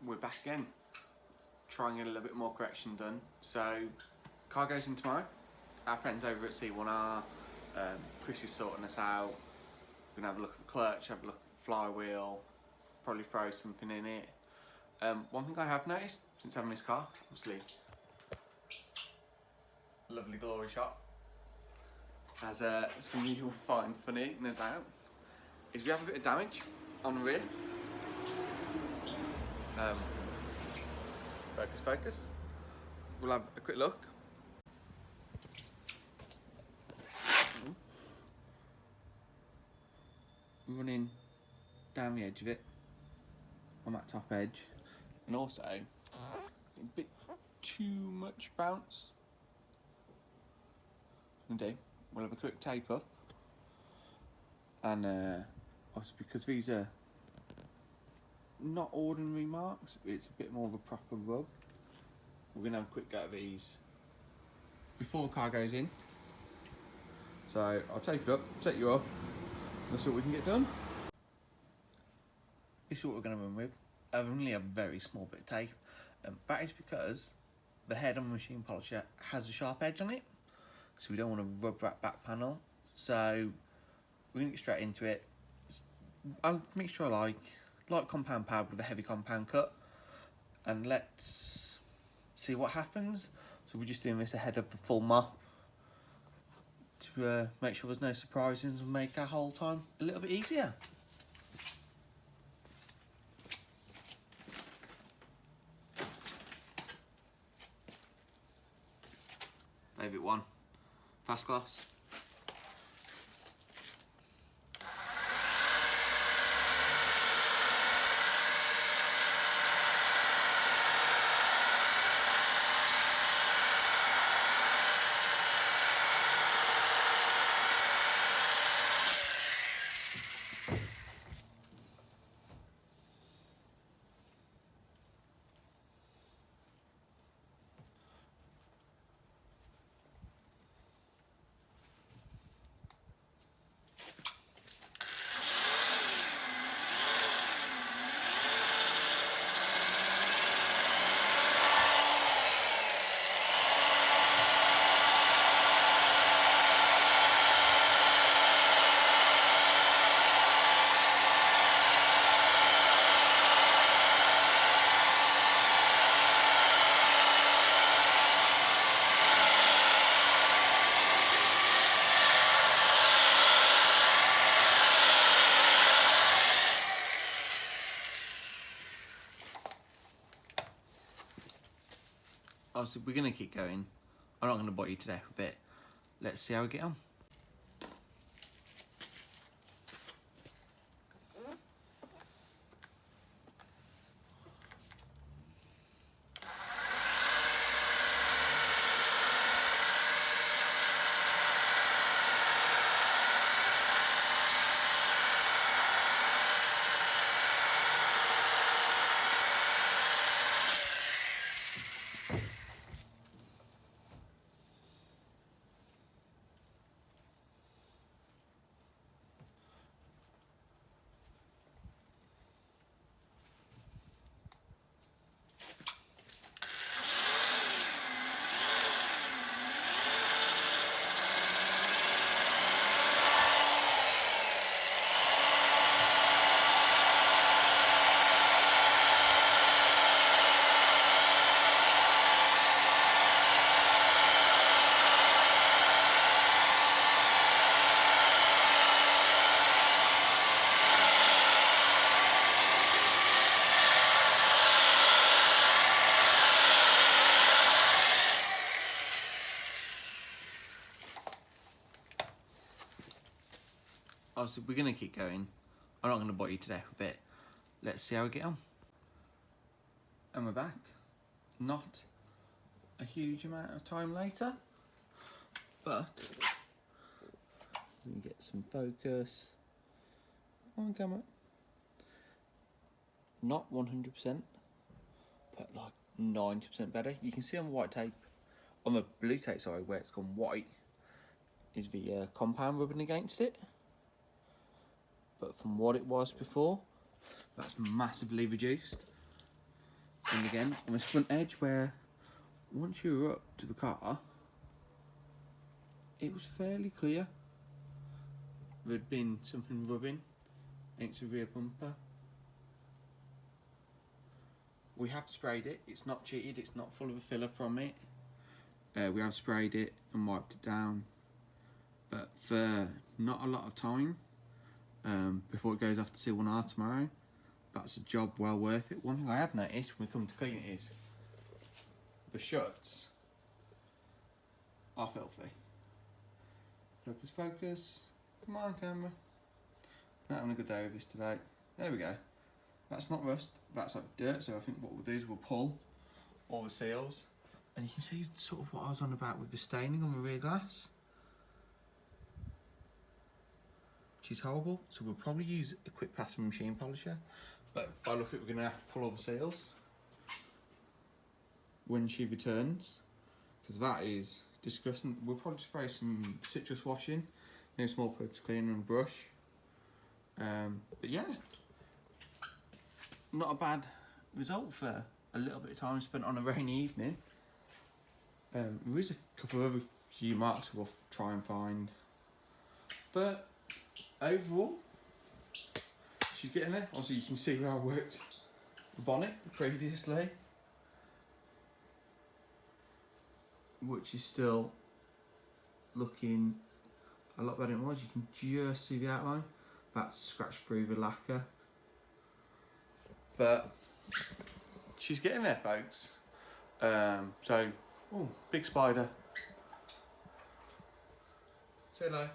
we're back again, trying to get a little bit more correction done. So, car goes in tomorrow. Our friends over at C1R, Chris is sorting us out. We're gonna have a look at the clutch, have a look at the flywheel, probably throw something in it. One thing I have noticed since having this car, obviously, lovely glory shot, as some you will find funny, no doubt, is we have a bit of damage on the rear. Focus. We'll have a quick look. Running down the edge of it, on that top edge, and also a bit too much bounce. We'll have a quick tape up, and obviously because these are not ordinary marks, it's a bit more of a proper rub. We're gonna have a quick go at these before the car goes in. So I'll tape it up, set you up, and see what we can get done. This is what we're gonna run with. I only have a very small bit of tape. That is because the head on the machine polisher has a sharp edge on it, so we don't want to rub that back panel. So we're gonna get straight into it. A mixture I like compound powder with a heavy compound cut, and let's see what happens. So we're just doing this ahead of the full mop to make sure there's no surprises and make our whole time a little bit easier. Favourite one, fast gloss. Obviously, we're going to keep going. I'm not going to bore you to death with it. Let's see how we get on. Obviously, we're going to keep going. I'm not going to bore you to death with it. Let's see how we get on. And we're back. Not a huge amount of time later, but we can get some focus on camera. Not 100%, but like 90% better. You can see on the white tape, on the blue tape, sorry, where it's gone white, is the compound rubbing against it. But from what it was before, that's massively reduced. And again, on this front edge where, once you were up to the car, it was fairly clear. There'd been something rubbing against the rear bumper. We have sprayed it, it's not cheated, it's not full of a filler from it. We have sprayed it and wiped it down, but for not a lot of time, before it goes off to C1R tomorrow, that's a job well worth it. One thing I have noticed when we come to clean it is the shuts are filthy. Focus, focus. Come on, camera. Not having a good day with this today. There we go. That's not rust, that's like dirt, so I think what we'll do is we'll pull all the seals, and you can see sort of what I was on about with the staining on the rear glass, which is horrible. So we'll probably use a quick pass from machine polisher, but by look at it, we're going to have to pull all the seals when she returns, because that is disgusting. We'll probably spray some citrus washing, maybe small purpose cleaner and brush, but yeah, not a bad result for a little bit of time spent on a rainy evening. There is a couple of other few marks we'll try and find, but overall she's getting there. Obviously you can see where I worked the bonnet previously, which is still looking a lot better than it was. You can just see the outline. That's scratched through the lacquer. But she's getting there, folks. So, oh, big spider. Say hello.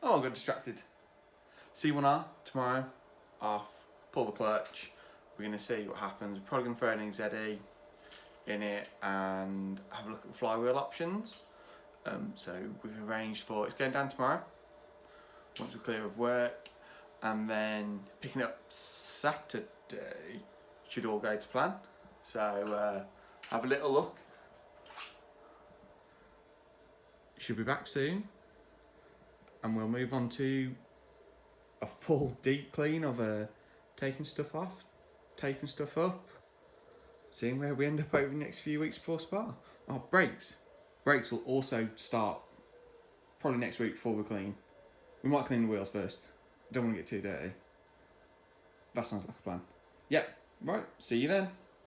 Oh, I got distracted. C1R tomorrow, off, pull the clutch. We're going to see what happens. We're probably going to throw an ZE in it and have a look at the flywheel options. So we've arranged for, it's going down tomorrow, once we're clear of work, and then picking up Saturday should all go to plan. So have a little look. Should be back soon, and we'll move on to a full deep clean of taking stuff off, taping stuff up, seeing where we end up over the next few weeks before Spa. Oh, brakes will also start probably next week before we clean. We might clean the wheels first. Don't want to get too dirty. That sounds like a plan. Yeah, right, see you then.